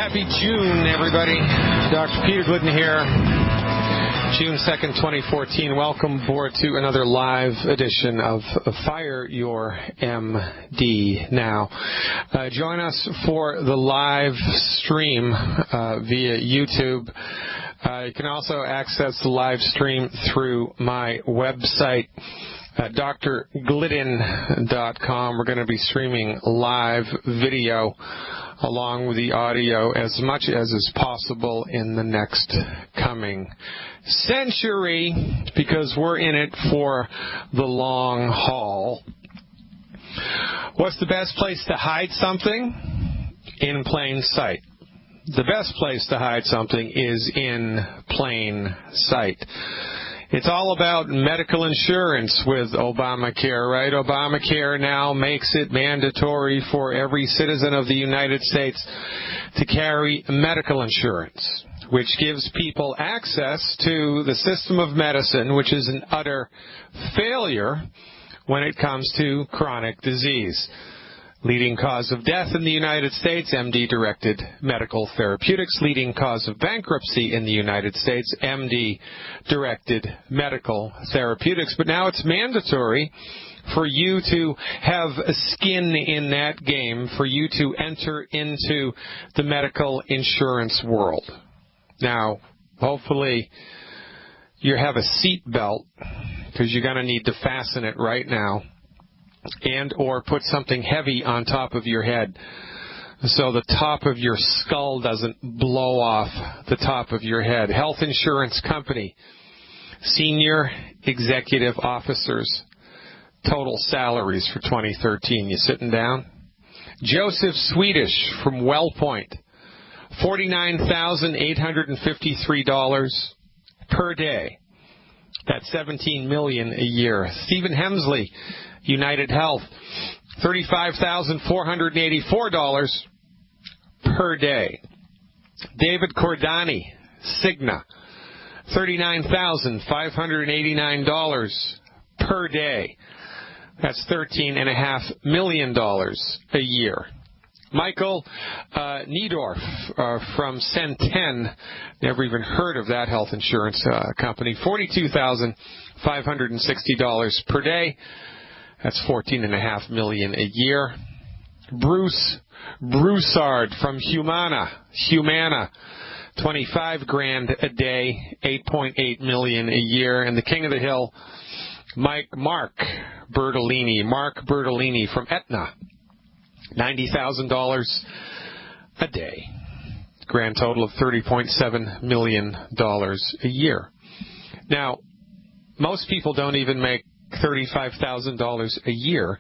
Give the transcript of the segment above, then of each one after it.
Happy June, everybody. Dr. Peter Glidden here. June 2nd, 2014. Welcome aboard to another live edition of Fire Your MD Now. Join us for the live stream via YouTube. You can also access the live stream through my website, drglidden.com. We're going to be streaming live video along with the audio as much as is possible in the next coming century, because we're in it for the long haul. What's the best place to hide something? In plain sight. The best place to hide something is in plain sight. It's all about medical insurance with Obamacare, right? Obamacare now makes it mandatory for every citizen of the United States to carry medical insurance, which gives people access to the system of medicine, which is an utter failure when it comes to chronic disease. Leading cause of death in the United States, MD-directed medical therapeutics. Leading cause of bankruptcy in the United States, MD-directed medical therapeutics. But now it's mandatory for you to have a skin in that game, for you to enter into the medical insurance world. Now, hopefully you have a seat belt, because you're going to need to fasten it right now, and or put something heavy on top of your head so the top of your skull doesn't blow off the top of your head. Health insurance company, senior executive officers, total salaries for 2013. You sitting down? Joseph Swedish from WellPoint, $49,853 per day. That's $17 million a year. Stephen Hemsley, United Health, $35,484 per day. David Cordani, Cigna, $39,589 per day. That's $13.5 million a year. Michael Niedorf from Centen, never even heard of that health insurance company, $42,560 per day. That's $14.5 million a year. Bruce Broussard from Humana, $25,000 a day, $8.8 million a year. And the King of the Hill, Mark Bertolini from Aetna, $90,000 a day. Grand total of $30.7 million a year. Now, most people don't even make $35,000 a year.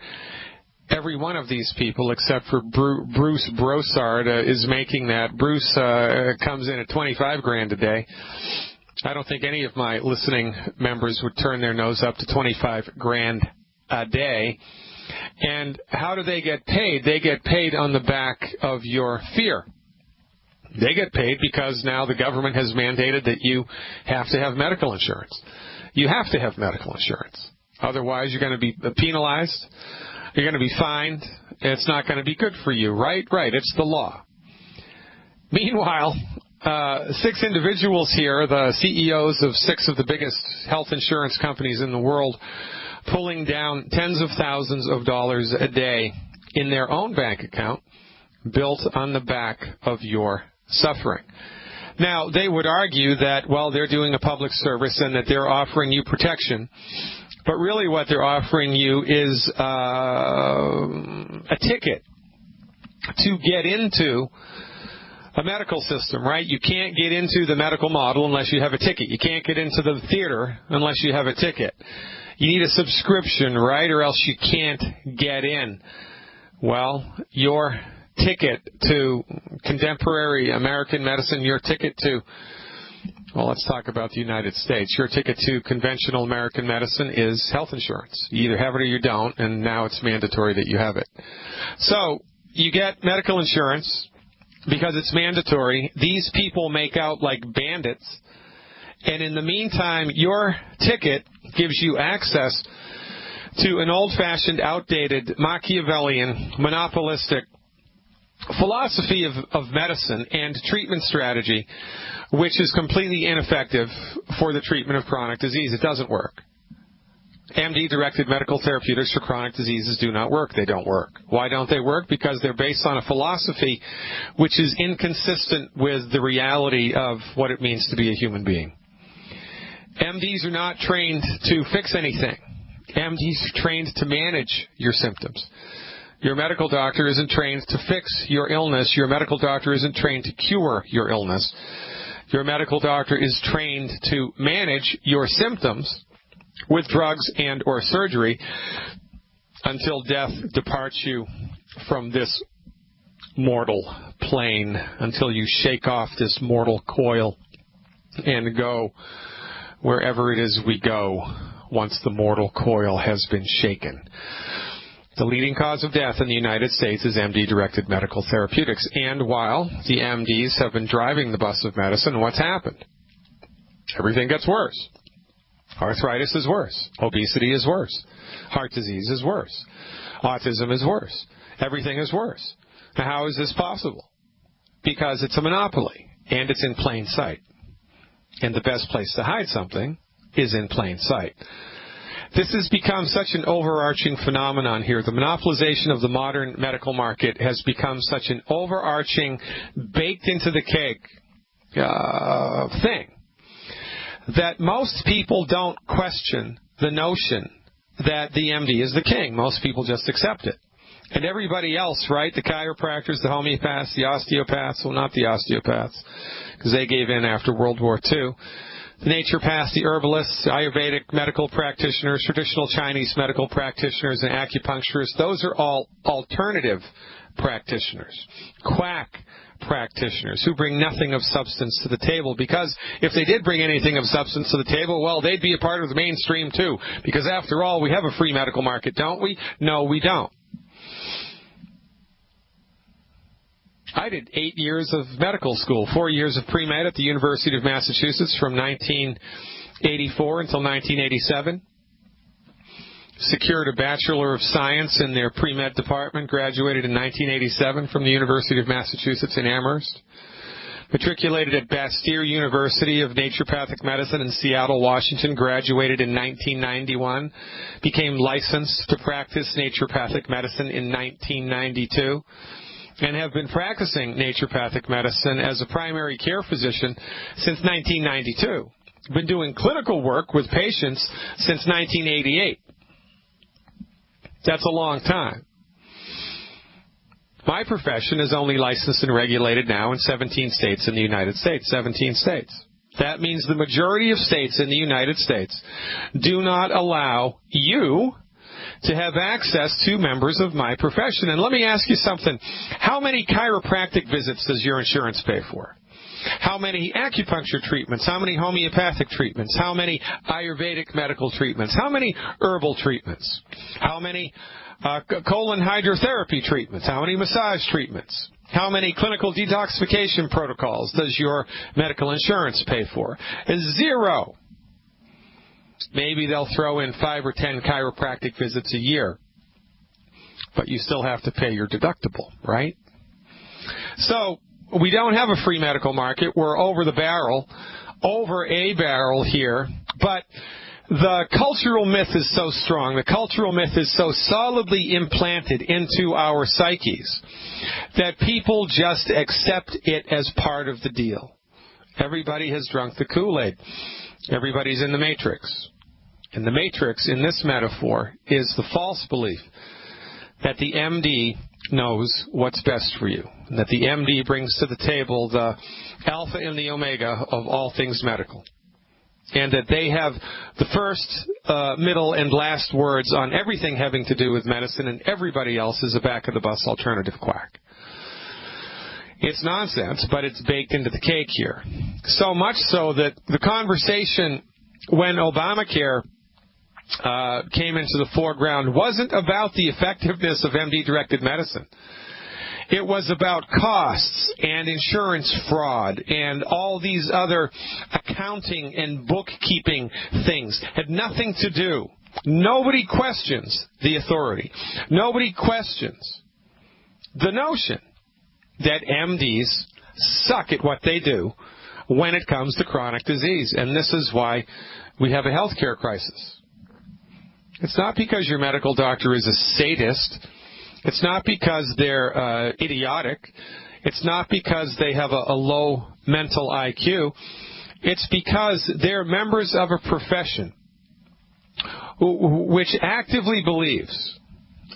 Every one of these people, except for Bruce Broussard, is making that. Bruce comes in at $25,000 a day. I don't think any of my listening members would turn their nose up to $25,000 a day. And how do they get paid? They get paid on the back of your fear. They get paid because now the government has mandated that you have to have medical insurance. You have to have medical insurance. Otherwise, you're going to be penalized. You're going to be fined. It's not going to be good for you. Right? It's the law. Meanwhile, 6 individuals here, the CEOs of 6 of the biggest health insurance companies in the world, pulling down tens of thousands of dollars a day in their own bank account, built on the back of your suffering. Now, they would argue that, well, they're doing a public service and that they're offering you protection. But really what they're offering you is a ticket to get into a medical system, right? You can't get into the medical model unless you have a ticket. You can't get into the theater unless you have a ticket. You need a subscription, right, or else you can't get in. Well, your ticket to contemporary American medicine, your ticket to, well, let's talk about the United States. Your ticket to conventional American medicine is health insurance. You either have it or you don't, and now it's mandatory that you have it. So you get medical insurance because it's mandatory. These people make out like bandits. And in the meantime, your ticket gives you access to an old-fashioned, outdated, Machiavellian, monopolistic philosophy of medicine and treatment strategy which is completely ineffective for the treatment of chronic disease. It doesn't work. MD-directed medical therapeutics for chronic diseases do not work. They don't work. Why don't they work? Because they're based on a philosophy which is inconsistent with the reality of what it means to be a human being. MDs are not trained to fix anything. MDs are trained to manage your symptoms. Your medical doctor isn't trained to fix your illness. Your medical doctor isn't trained to cure your illness. Your medical doctor is trained to manage your symptoms with drugs and or surgery until death departs you from this mortal plane, until you shake off this mortal coil and go wherever it is we go once the mortal coil has been shaken. The leading cause of death in the United States is MD-directed medical therapeutics. And while the MDs have been driving the bus of medicine, what's happened? Everything gets worse. Arthritis is worse. Obesity is worse. Heart disease is worse. Autism is worse. Everything is worse. Now, how is this possible? Because it's a monopoly, and it's in plain sight. And the best place to hide something is in plain sight. This has become such an overarching phenomenon here. The monopolization of the modern medical market has become such an overarching, baked into the cake thing that most people don't question the notion that the MD is the king. Most people just accept it. And everybody else, right, the chiropractors, the homeopaths, the osteopaths, well, not the osteopaths, because they gave in after World War II, the naturopaths, the herbalists, Ayurvedic medical practitioners, traditional Chinese medical practitioners, and acupuncturists, those are all alternative practitioners, quack practitioners who bring nothing of substance to the table, because if they did bring anything of substance to the table, well, they'd be a part of the mainstream too, because after all, we have a free medical market, don't we? No, we don't. I did 8 years of medical school, 4 years of pre-med at the University of Massachusetts from 1984 until 1987. Secured a Bachelor of Science in their pre-med department, graduated in 1987 from the University of Massachusetts in Amherst. Matriculated at Bastyr University of Naturopathic Medicine in Seattle, Washington, graduated in 1991. Became licensed to practice naturopathic medicine in 1992. And have been practicing naturopathic medicine as a primary care physician since 1992. Been doing clinical work with patients since 1988. That's a long time. My profession is only licensed and regulated now in 17 states in the United States. 17 states. That means the majority of states in the United States do not allow you to have access to members of my profession. And let me ask you something. How many chiropractic visits does your insurance pay for? How many acupuncture treatments? How many homeopathic treatments? How many Ayurvedic medical treatments? How many herbal treatments? How many colon hydrotherapy treatments? How many massage treatments? How many clinical detoxification protocols does your medical insurance pay for? 0. Maybe they'll throw in 5 or 10 chiropractic visits a year, but you still have to pay your deductible, right? So we don't have a free medical market. We're over a barrel here, but the cultural myth is so strong. The cultural myth is so solidly implanted into our psyches that people just accept it as part of the deal. Everybody has drunk the Kool-Aid. Everybody's in the Matrix. And the Matrix, in this metaphor, is the false belief that the MD knows what's best for you, and that the MD brings to the table the alpha and the omega of all things medical, and that they have the first, middle, and last words on everything having to do with medicine, and everybody else is a back-of-the-bus alternative quack. It's nonsense, but it's baked into the cake here. So much so that the conversation when Obamacare came into the foreground wasn't about the effectiveness of MD-directed medicine. It was about costs and insurance fraud and all these other accounting and bookkeeping things. Had nothing to do. Nobody questions the authority. Nobody questions the notion that MDs suck at what they do when it comes to chronic disease. And this is why we have a healthcare crisis. It's not because your medical doctor is a sadist. It's not because they're idiotic. It's not because they have a low mental IQ. It's because they're members of a profession which actively believes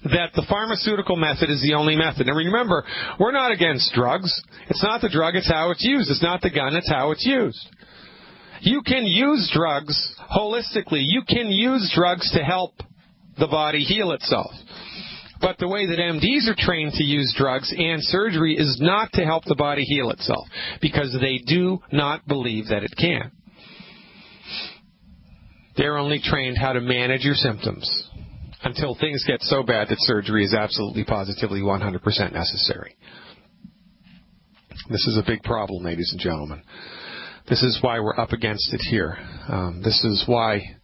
that the pharmaceutical method is the only method. And remember, we're not against drugs. It's not the drug, it's how it's used. It's not the gun, it's how it's used. You can use drugs holistically. You can use drugs to help the body heal itself. But the way that MDs are trained to use drugs and surgery is not to help the body heal itself, because they do not believe that it can. They're only trained how to manage your symptoms until things get so bad that surgery is absolutely, positively, 100% necessary. This is a big problem, ladies and gentlemen. This is why we're up against it here. This is why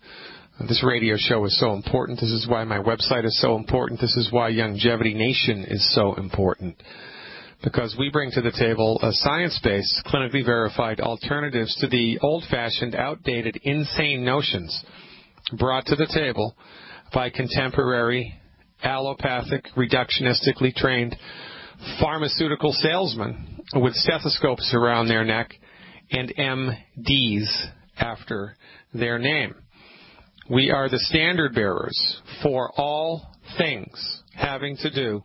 this radio show is so important. This is why my website is so important. This is why Longevity Nation is so important. Because we bring to the table a science-based, clinically verified alternatives to the old-fashioned, outdated, insane notions brought to the table by contemporary, allopathic, reductionistically trained pharmaceutical salesmen with stethoscopes around their neck and MDs after their name. We are the standard bearers for all things having to do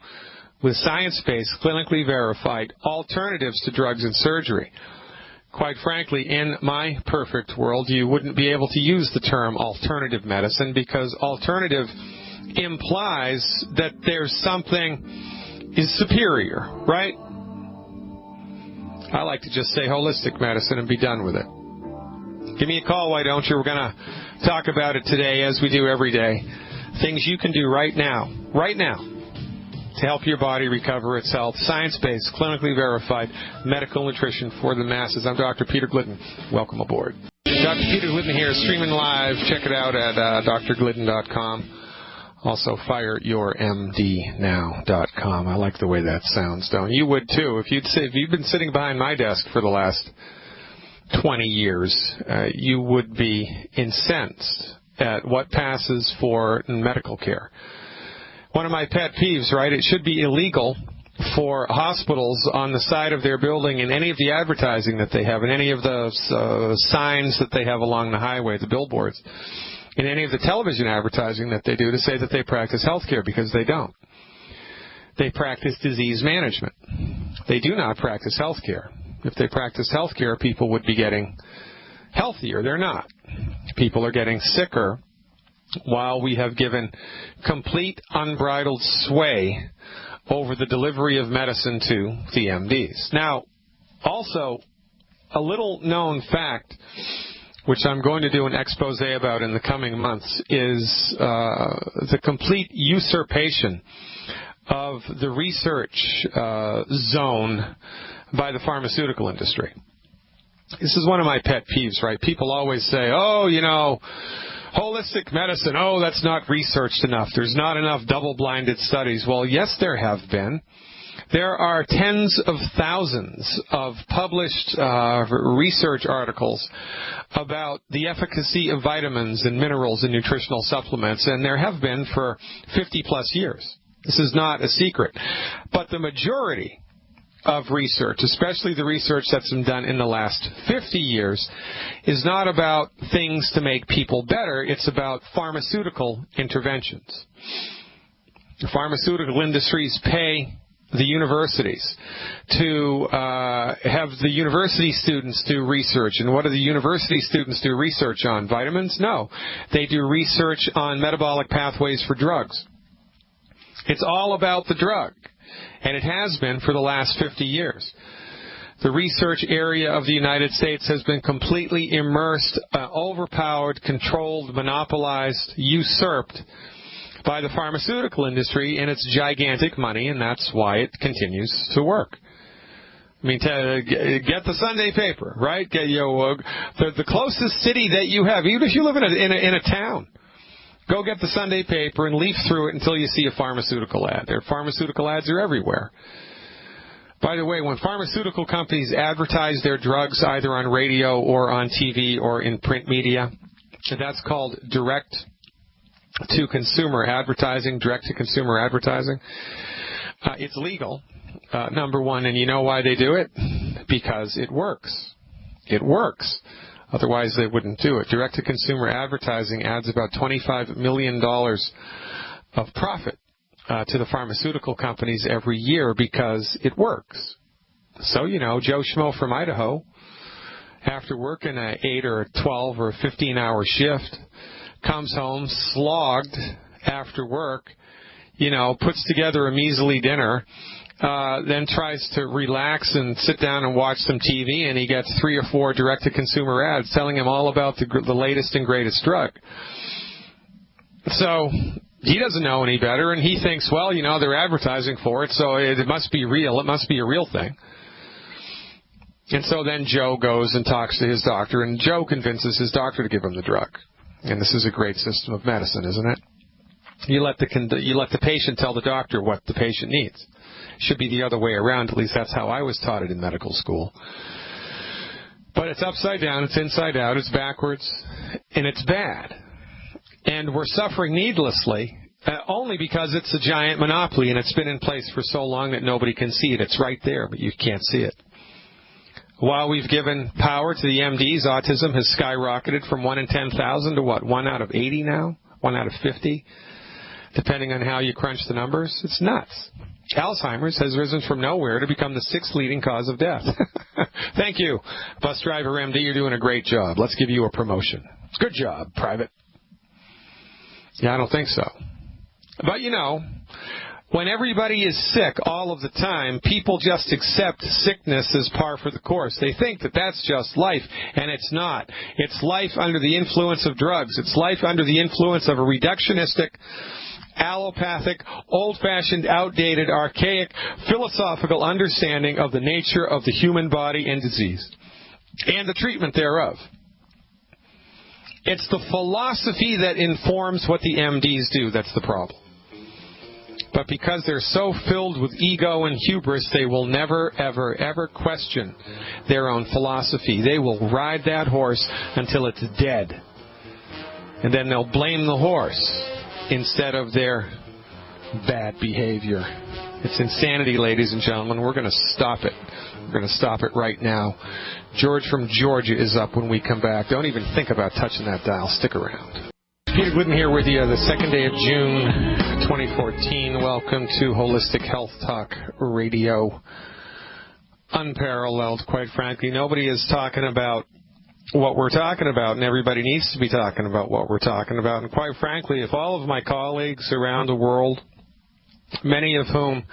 with science-based, clinically verified alternatives to drugs and surgery. Quite frankly, in my perfect world, you wouldn't be able to use the term alternative medicine, because alternative implies that there's something is superior, right? I like to just say holistic medicine and be done with it. Give me a call, why don't you? We're going to talk about it today, as we do every day. Things you can do right now, to help your body recover its health. Science-based, clinically verified medical nutrition for the masses. I'm Dr. Peter Glidden. Welcome aboard. Dr. Peter Glidden here, streaming live. Check it out at drglidden.com. Also, fireyourmdnow.com. I like the way that sounds, don't you? You would, too. If you've been sitting behind my desk for the last 20 years, you would be incensed at what passes for medical care. One of my pet peeves, right? It should be illegal for hospitals on the side of their building, in any of the advertising that they have, in any of the signs that they have along the highway, the billboards, in any of the television advertising that they do, to say that they practice healthcare, because they don't. They practice disease management. They do not practice healthcare. If they practice healthcare, people would be getting healthier. They're not. People are getting sicker, while we have given complete unbridled sway over the delivery of medicine to the MDs. Now, also, a little known fact, which I'm going to do an expose about in the coming months, is the complete usurpation of the research zone by the pharmaceutical industry. This is one of my pet peeves, right? People always say, holistic medicine, that's not researched enough. There's not enough double-blinded studies. Well, yes, there have been. There are tens of thousands of published research articles about the efficacy of vitamins and minerals and nutritional supplements, and there have been for 50-plus years. This is not a secret. But the majority of research, especially the research that's been done in the last 50 years, is not about things to make people better. It's about pharmaceutical interventions. The pharmaceutical industries pay the universities to have the university students do research. And what do the university students do research on? Vitamins? No. They do research on metabolic pathways for drugs. It's all about the drug. And it has been for the last 50 years. The research area of the United States has been completely immersed, overpowered, controlled, monopolized, usurped by the pharmaceutical industry and its gigantic money, and that's why it continues to work. I mean, get the Sunday paper, right? Get the closest city that you have, even if you live in a town. Go get the Sunday paper and leaf through it until you see a pharmaceutical ad. Their pharmaceutical ads are everywhere. By the way, when pharmaceutical companies advertise their drugs either on radio or on TV or in print media, that's called direct-to-consumer advertising, direct-to-consumer advertising. It's legal, number one, and you know why they do it? Because it works. It works. Otherwise, they wouldn't do it. Direct-to-consumer advertising adds about $25 million of profit to the pharmaceutical companies every year because it works. So, you know, Joe Schmo from Idaho, after working an 8 or a 12 or a 15-hour shift, comes home slogged after work, you know, puts together a measly dinner, then tries to relax and sit down and watch some TV, and he gets 3 or 4 direct-to-consumer ads telling him all about the latest and greatest drug. So he doesn't know any better, and he thinks, well, you know, they're advertising for it, so it must be real. It must be a real thing. And so then Joe goes and talks to his doctor, and Joe convinces his doctor to give him the drug. And this is a great system of medicine, isn't it? You let the patient tell the doctor what the patient needs. Should be the other way around. At least that's how I was taught it in medical school. But it's upside down, it's inside out, it's backwards, and it's bad. And we're suffering needlessly only because it's a giant monopoly, and it's been in place for so long that nobody can see it. It's right there, but you can't see it. While we've given power to the MDs, autism has skyrocketed from 1 in 10,000 to what, 1 out of 80 now? 1 out of 50? Depending on how you crunch the numbers. It's nuts. Alzheimer's has risen from nowhere to become the 6th leading cause of death. Thank you, bus driver MD. You're doing a great job. Let's give you a promotion. Good job, private. Yeah, I don't think so. But, you know, when everybody is sick all of the time, people just accept sickness as par for the course. They think that that's just life, and it's not. It's life under the influence of drugs. It's life under the influence of a reductionistic, allopathic, old-fashioned, outdated, archaic, philosophical understanding of the nature of the human body and disease, and the treatment thereof. It's the philosophy that informs what the MDs do that's the problem. But because they're so filled with ego and hubris, they will never, ever, ever question their own philosophy. They will ride that horse until it's dead. And then they'll blame the horse instead of their bad behavior. It's insanity, ladies and gentlemen. We're going to stop it. We're going to stop it right now. George from Georgia is up when we come back. Don't even think about touching that dial. Stick around. Peter Glidden here with you, the second day of June 2014. Welcome to Holistic Health Talk Radio. Unparalleled, quite frankly. Nobody is talking about what we're talking about, and everybody needs to be talking about what we're talking about. And quite frankly, if all of my colleagues around the world, many of whom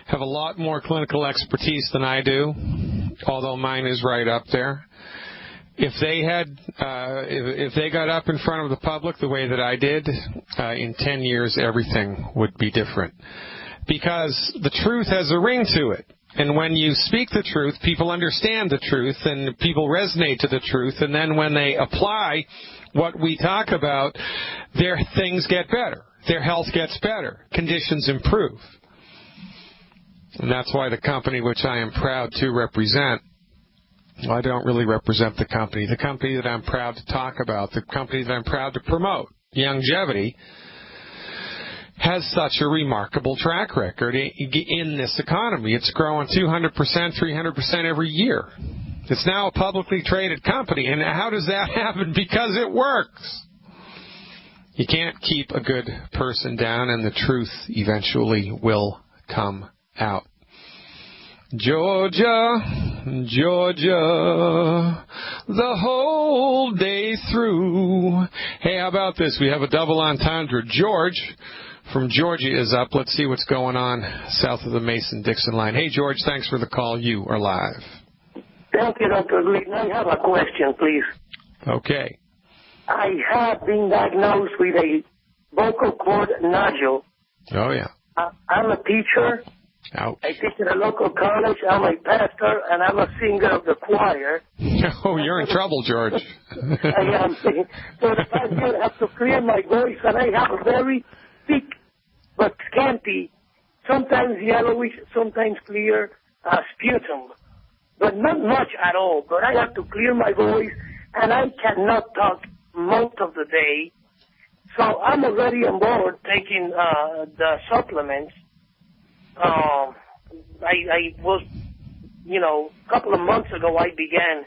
have a lot more clinical expertise than I do, although mine is right up there, if they got up in front of the public the way that I did, in 10 years everything would be different. Because the truth has a ring to it. And when you speak the truth, people understand the truth, and people resonate to the truth, and then when they apply what we talk about, their things get better. Their health gets better. Conditions improve. And that's why the company which I am proud to represent, well, I don't really represent the company. The company that I'm proud to talk about, the company that I'm proud to promote, Longevity, has such a remarkable track record in this economy. It's growing 200%, 300% every year. It's now a publicly traded company. And how does that happen? Because it works. You can't keep a good person down, and the truth eventually will come out. Georgia, Georgia, the whole day through. Hey, how about this? We have a double entendre. George from Georgia is up. Let's see what's going on south of the Mason-Dixon line. Hey, George, thanks for the call. You are live. Thank you, Dr. Glidden. I have a question, please. Okay. I have been diagnosed with a vocal cord nodule. Oh, yeah. I'm a teacher. Ouch. I teach at a local college. I'm a pastor, and I'm a singer of the choir. Oh, you're in trouble, George. I am. So the fact I have to clear my voice, and I have a very thick but scanty, sometimes yellowish, sometimes clear, sputum, but not much at all. But I have to clear my voice, and I cannot talk most of the day. So I'm already on board taking the supplements. I was, a couple of months ago I began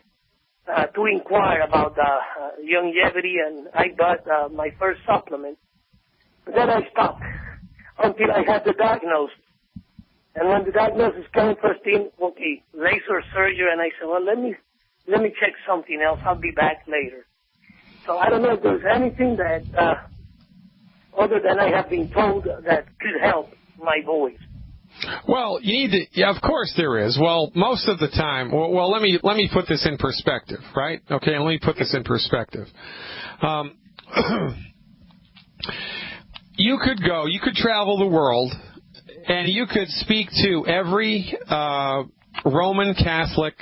to inquire about longevity, and I bought my first supplement. But then I stopped until I had the diagnosis. And when the diagnosis came first in, okay, laser surgery, and I said, well, let me check something else. I'll be back later. So I don't know if there's anything that, other than I have been told, that could help my voice. Well, you need to. Yeah, of course there is. Well, most of the time. Well, let me put this in perspective, right? Okay, let me put this in perspective. You could travel the world, and you could speak to every Roman Catholic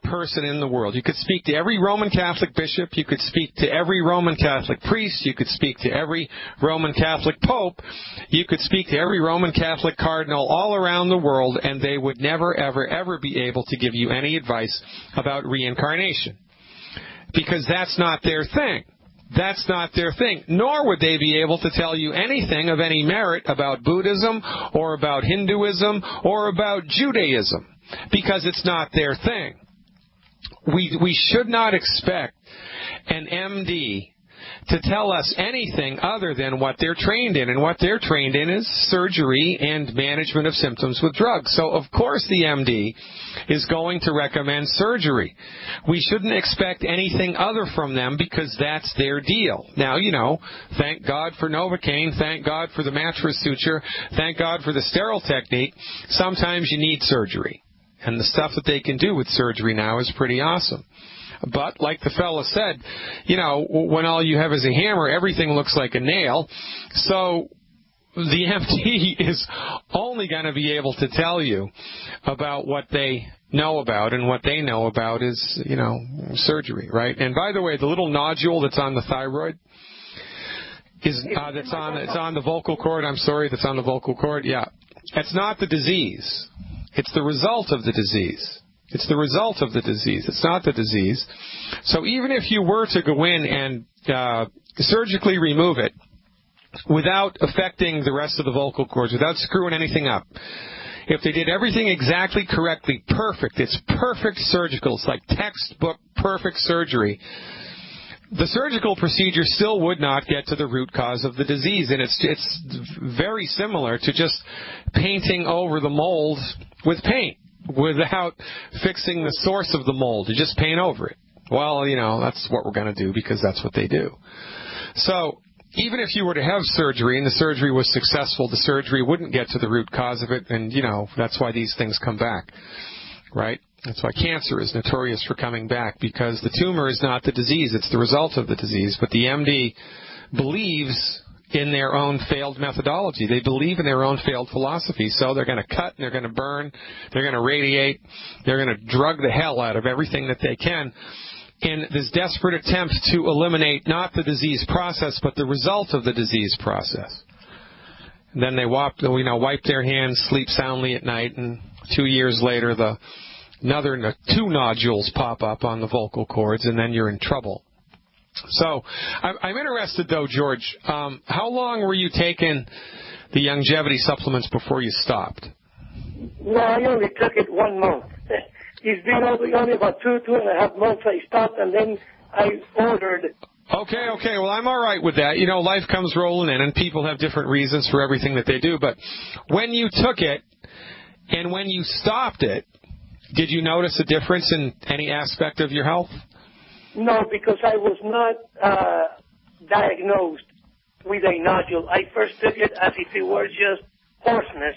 person in the world. You could speak to every Roman Catholic bishop. You could speak to every Roman Catholic priest. You could speak to every Roman Catholic pope. You could speak to every Roman Catholic cardinal all around the world, and they would never, ever, ever be able to give you any advice about reincarnation, because that's not their thing. That's not their thing. Nor would they be able to tell you anything of any merit about Buddhism or about Hinduism or about Judaism, because it's not their thing. We should not expect an MD to tell us anything other than what they're trained in, and what they're trained in is surgery and management of symptoms with drugs. So, of course, the MD is going to recommend surgery. We shouldn't expect anything other from them, because that's their deal. Now, thank God for Novocaine, thank God for the mattress suture, thank God for the sterile technique. Sometimes you need surgery. And the stuff that they can do with surgery now is pretty awesome. But, like the fella said, when all you have is a hammer, everything looks like a nail. So the MD is only going to be able to tell you about what they know about, and what they know about is, surgery, right? And by the way, the little nodule that's on the thyroid is it's on the vocal cord. I'm sorry, that's on the vocal cord. Yeah, it's not the disease. It's the result of the disease. It's the result of the disease. It's not the disease. So even if you were to go in and surgically remove it without affecting the rest of the vocal cords, without screwing anything up, if they did everything exactly correctly, perfect, it's perfect surgical, it's like textbook perfect surgery, the surgical procedure still would not get to the root cause of the disease. And it's very similar to just painting over the mold with paint without fixing the source of the mold. You just paint over it. Well, that's what we're going to do, because that's what they do. So even if you were to have surgery and the surgery was successful, the surgery wouldn't get to the root cause of it. And, that's why these things come back, right? That's why cancer is notorious for coming back, because the tumor is not the disease, it's the result of the disease. But the MD believes in their own failed methodology. They believe in their own failed philosophy. So they're going to cut, and they're going to burn, they're going to radiate, they're going to drug the hell out of everything that they can in this desperate attempt to eliminate not the disease process, but the result of the disease process. And then they wipe their hands, sleep soundly at night, and 2 years later another 2 nodules pop up on the vocal cords, and then you're in trouble. So I'm interested, though, George, how long were you taking the longevity supplements before you stopped? No, I only took it 1 month. It's been only about 2.5 months I stopped, and then I ordered. Okay. Well, I'm all right with that. Life comes rolling in, and people have different reasons for everything that they do. But when you took it and when you stopped it, did you notice a difference in any aspect of your health? No, because I was not diagnosed with a nodule. I first took it as if it were just hoarseness.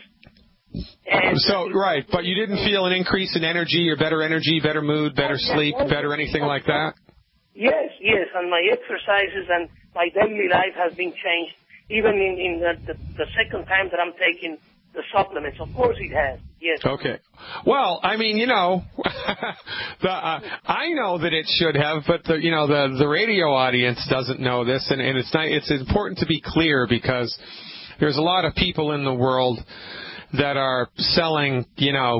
And right, but you didn't feel an increase in energy, or better mood, better sleep, better anything like that? Yes, and my exercises and my daily life has been changed, even in the second time that I'm taking the supplements. Of course it has, yes. Okay. Well, I mean, I know that it should have, but the radio audience doesn't know this, and it's important to be clear, because there's a lot of people in the world that are selling,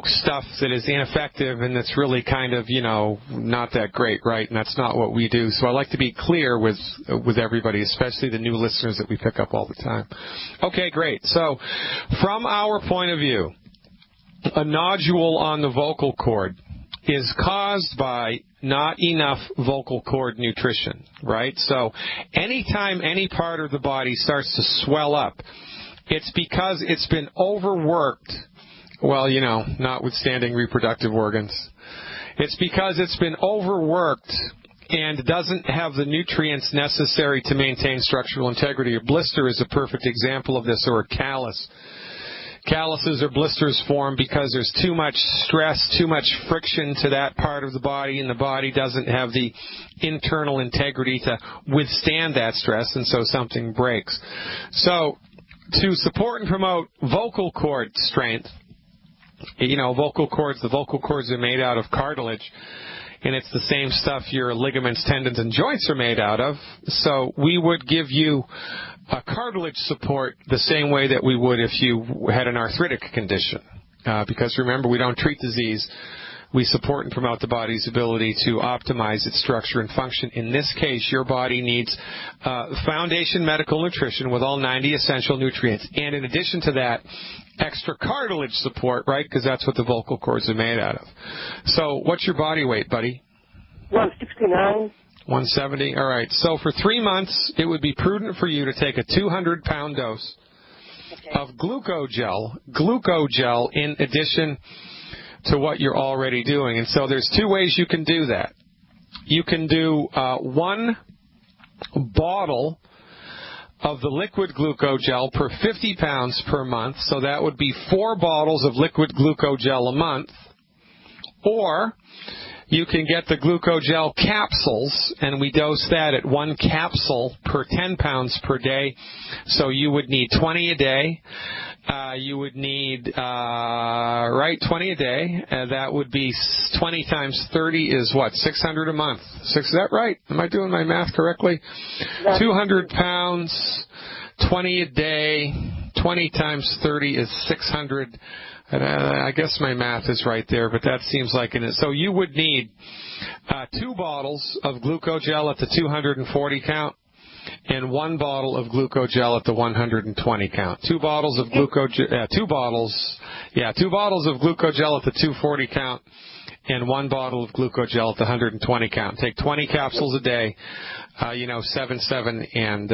stuff that is ineffective and that's really kind of, not that great, right? And that's not what we do. So I like to be clear with everybody, especially the new listeners that we pick up all the time. Okay, great. So from our point of view, a nodule on the vocal cord is caused by not enough vocal cord nutrition, right? So anytime any part of the body starts to swell up, it's because it's been overworked, notwithstanding reproductive organs. It's because it's been overworked and doesn't have the nutrients necessary to maintain structural integrity. A blister is a perfect example of this, or a callus. Calluses or blisters form because there's too much stress, too much friction to that part of the body, and the body doesn't have the internal integrity to withstand that stress, and so something breaks. So to support and promote vocal cord strength, the vocal cords are made out of cartilage, and it's the same stuff your ligaments, tendons, and joints are made out of. So we would give you a cartilage support the same way that we would if you had an arthritic condition. Because remember, we don't treat disease. We support and promote the body's ability to optimize its structure and function. In this case, your body needs foundation medical nutrition with all 90 essential nutrients. And in addition to that, extra cartilage support, right? Because that's what the vocal cords are made out of. So what's your body weight, buddy? 169. 170. All right. So for 3 months, it would be prudent for you to take a 200-pound dose of glucogel in addition to what you're already doing. And so there's 2 ways you can do that. You can do 1 bottle of the liquid glucogel per 50 pounds per month. So that would be 4 bottles of liquid glucogel a month. Or you can get the glucogel capsules, and we dose that at 1 capsule per 10 pounds per day. So you would need 20 a day. You would need, 20 a day. That would be 20 times 30 is what? 600 a month. Is that right? Am I doing my math correctly? 200 pounds, 20 a day, 20 times 30 is 600. I guess my math is right there, but that seems like it. So you would need 2 bottles of glucogel at the 240 count and 1 bottle of glucogel at the 120 count. 2 bottles of glucogel, 2 bottles of glucogel at the 240 count and 1 bottle of glucogel at the 120 count. Take 20 capsules a day, 7, 7, and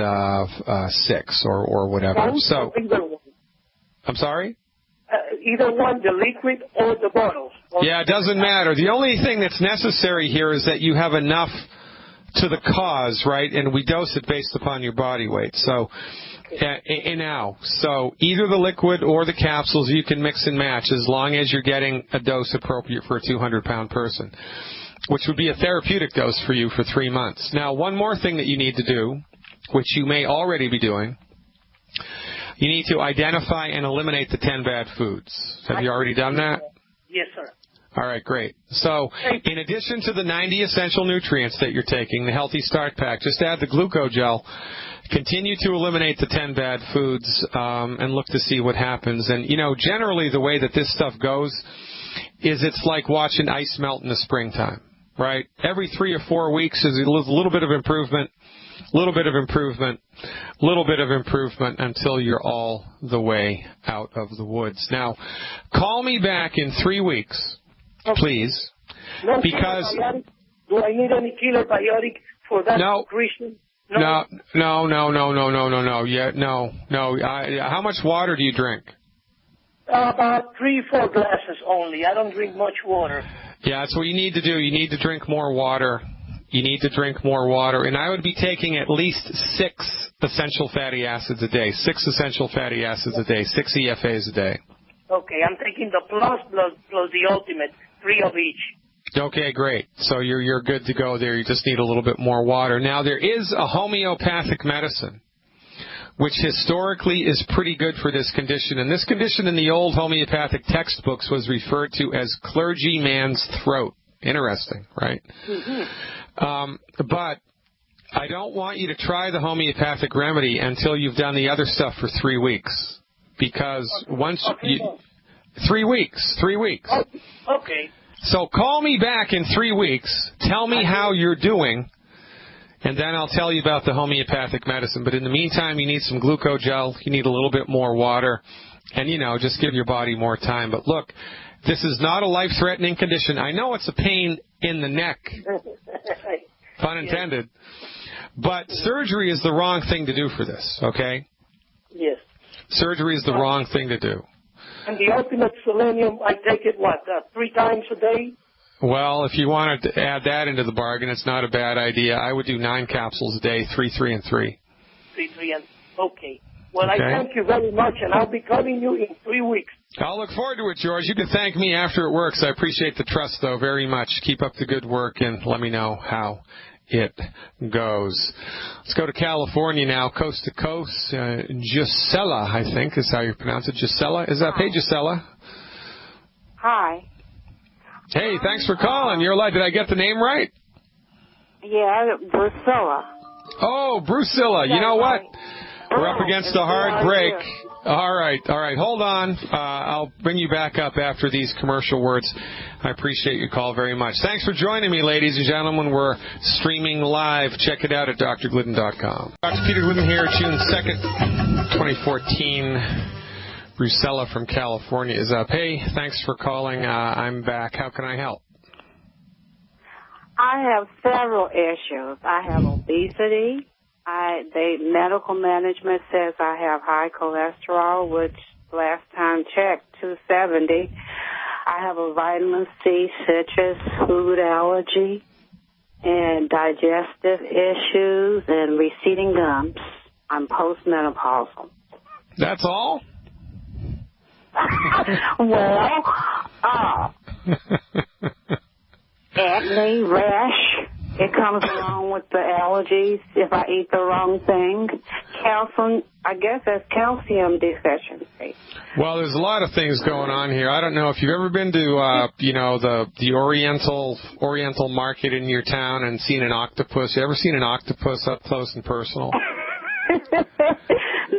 6 or whatever. So, I'm sorry? Either one, the liquid or the bottles. Yeah, it doesn't matter. The only thing that's necessary here is that you have enough to the cause, right? And we dose it based upon your body weight. So, so either the liquid or the capsules you can mix and match as long as you're getting a dose appropriate for a 200-pound person, which would be a therapeutic dose for you for 3 months. Now, one more thing that you need to do, which you may already be doing, you need to identify and eliminate the 10 bad foods. Have you already done that? Yes, sir. All right, great. So in addition to the 90 essential nutrients that you're taking, the Healthy Start Pack, just add the glucogel. Continue to eliminate the 10 bad foods and look to see what happens. And, generally the way that this stuff goes is it's like watching ice melt in the springtime, right? Every 3 or 4 weeks is a little bit of improvement, little bit of improvement until you're all the way out of the woods. Now, call me back in 3 weeks, please, because... Do I need any killer biotic for that nutrition? No. Yeah, no. How much water do you drink? About 3-4 glasses only. I don't drink much water. Yeah, that's what you need to do. You need to drink more water. And I would be taking at least 6 essential fatty acids a day. 6 essential fatty acids a day. 6 EFAs a day. Okay, I'm taking the plus the ultimate, 3 of each. Okay, great. So you're good to go there. You just need a little bit more water. Now, there is a homeopathic medicine, which historically is pretty good for this condition. And this condition in the old homeopathic textbooks was referred to as clergyman's throat. Interesting, right? Mm-hmm. But I don't want you to try the homeopathic remedy until you've done the other stuff for 3 weeks. Because once 3 weeks. 3 weeks. Oh, okay. So call me back in 3 weeks. Tell me how you're doing, and then I'll tell you about the homeopathic medicine. But in the meantime, you need some glucogel. You need a little bit more water, and, just give your body more time. But look, this is not a life-threatening condition. I know it's a pain in the neck, pun intended, but surgery is the wrong thing to do for this, okay? Yes. Surgery is the wrong thing to do. And the ultimate selenium, I take it, 3 times a day? Well, if you wanted to add that into the bargain, it's not a bad idea. I would do 9 capsules a day, 3, 3, and 3. 3, 3, and okay. Well, Okay. I thank you very much, and I'll be calling you in 3 weeks. I'll look forward to it, George. You can thank me after it works. I appreciate the trust, though, very much. Keep up the good work, and let me know how it goes. Let's go to California now, coast to coast. Gisela, I think, is how you pronounce it. Gisela? Is that Hey, Gisela? Hi. Hey, thanks for calling. You're live. Did I get the name right? Yeah, Drusilla. Oh, Drusilla. You know what? We're up against a hard break. All right. Hold on. I'll bring you back up after these commercial words. I appreciate your call very much. Thanks for joining me, ladies and gentlemen. We're streaming live. Check it out at drglidden.com. Dr. Peter Glidden here, June 2nd, 2014. Drusilla from California is up. Hey, thanks for calling. I'm back. How can I help? I have several issues. I have obesity. Medical management says I have high cholesterol, which last time checked, 270. I have a vitamin C, citrus, food allergy, and digestive issues, and receding gums. I'm postmenopausal. That's all? Well, acne, rash. It comes along with the allergies if I eat the wrong thing. Calcium, I guess that's calcium deficiency. Well, there's a lot of things going on here. I don't know if you've ever been to, the Oriental market in your town and seen an octopus. You ever seen an octopus up close and personal?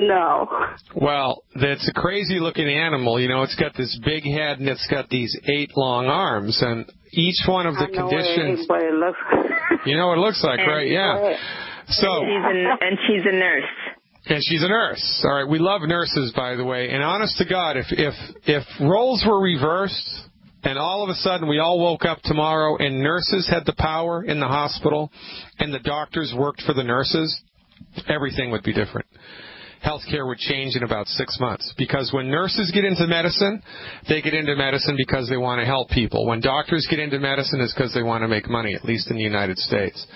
No. Well, it's a crazy-looking animal. It's got this big head and it's got these 8 long arms, and each one of the conditions. What it looks like. You know what it looks like, right? Yeah. So. She's a nurse. And she's a nurse. All right. We love nurses, by the way. And honest to God, if roles were reversed and all of a sudden we all woke up tomorrow and nurses had the power in the hospital and the doctors worked for the nurses, everything would be different. Healthcare would change in about 6 months. Because when nurses get into medicine, they get into medicine because they want to help people. When doctors get into medicine, it's because they want to make money, at least in the United States.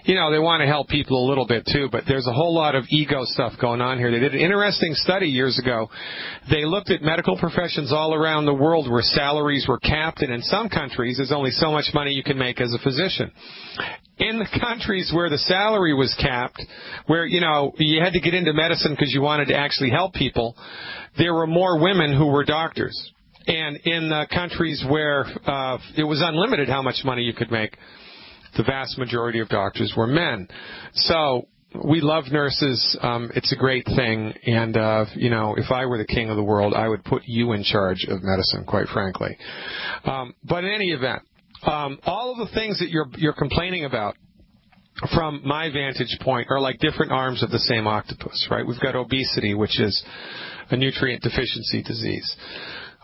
They want to help people a little bit too, but there's a whole lot of ego stuff going on here. They did an interesting study years ago. They looked at medical professions all around the world where salaries were capped, and in some countries, there's only so much money you can make as a physician. In the countries where the salary was capped, where, you had to get into medicine because you wanted to actually help people, there were more women who were doctors. And in the countries where it was unlimited how much money you could make, the vast majority of doctors were men. So we love nurses. It's a great thing. And, if I were the king of the world, I would put you in charge of medicine, quite frankly. But in any event, all of the things that you're complaining about, from my vantage point, are like different arms of the same octopus, right? We've got obesity, which is a nutrient deficiency disease.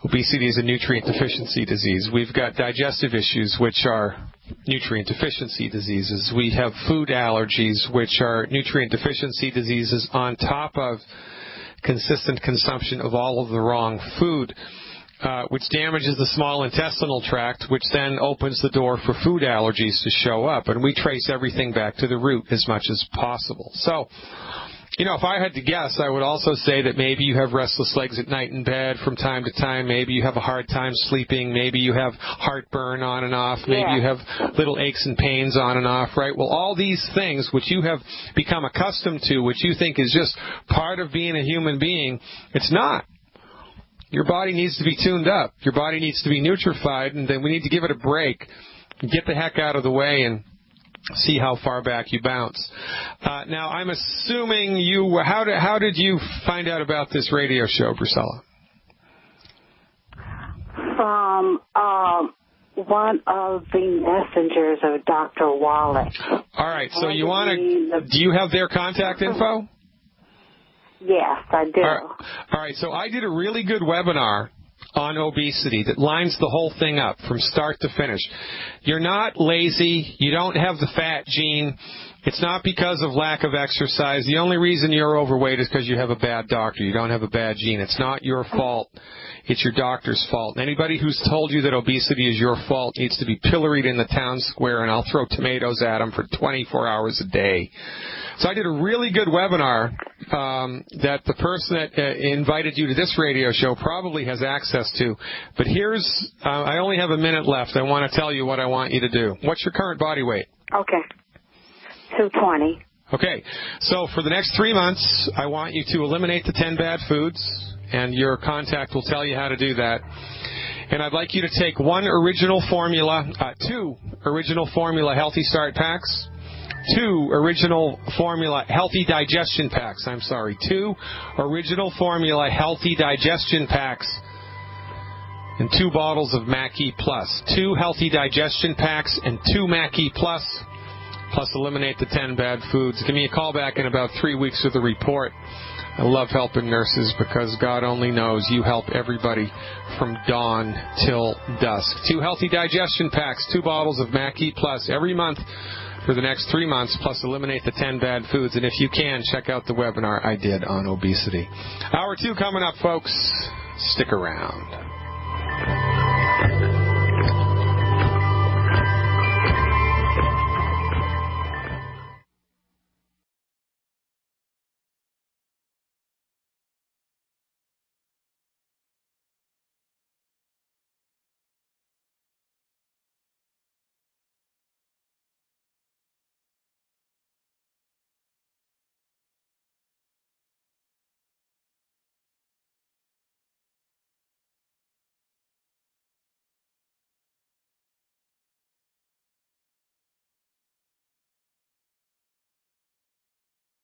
Obesity is a nutrient deficiency disease. We've got digestive issues, which are nutrient deficiency diseases. We have food allergies, which are nutrient deficiency diseases on top of consistent consumption of all of the wrong food, which damages the small intestinal tract, which then opens the door for food allergies to show up. And we trace everything back to the root as much as possible. So, if I had to guess, I would also say that maybe you have restless legs at night in bed from time to time. Maybe you have a hard time sleeping. Maybe you have heartburn on and off. Maybe you have little aches and pains on and off, right? Well, all these things which you have become accustomed to, which you think is just part of being a human being, it's not. Your body needs to be tuned up. Your body needs to be nutrified, and then we need to give it a break, get the heck out of the way, and see how far back you bounce. Now, I'm assuming how did you find out about this radio show, Drusilla? one of the messengers of Dr. Wallach. All right, so you want to, do you have their contact info? Yes, I do. All right, so I did a really good webinar on obesity that lines the whole thing up from start to finish. You're not lazy. You don't have the fat gene. It's not because of lack of exercise. The only reason you're overweight is because you have a bad doctor. You don't have a bad gene. It's not your fault. It's your doctor's fault. And anybody who's told you that obesity is your fault needs to be pilloried in the town square, and I'll throw tomatoes at them for 24 hours a day. So I did a really good webinar that the person that invited you to this radio show probably has access to. But here's, I only have a minute left. I want to tell you what I want you to do. What's your current body weight? Okay. 220. Okay. So for the next 3 months, I want you to eliminate the 10 bad foods, and your contact will tell you how to do that. And I'd like you to take two original formula Healthy Start Packs, 2 original formula Healthy Digestion Packs. 2 original formula Healthy Digestion Packs, and 2 bottles of Mac-E Plus. 2 Healthy Digestion Packs and 2 Mac-E Plus, plus eliminate the 10 bad foods. Give me a call back in about 3 weeks with a report. I love helping nurses because God only knows you help everybody from dawn till dusk. 2 Healthy Digestion Packs, 2 bottles of Mac-E Plus every month for the next 3 months, plus eliminate the 10 bad foods. And if you can, check out the webinar I did on obesity. Hour 2 coming up, folks. Stick around.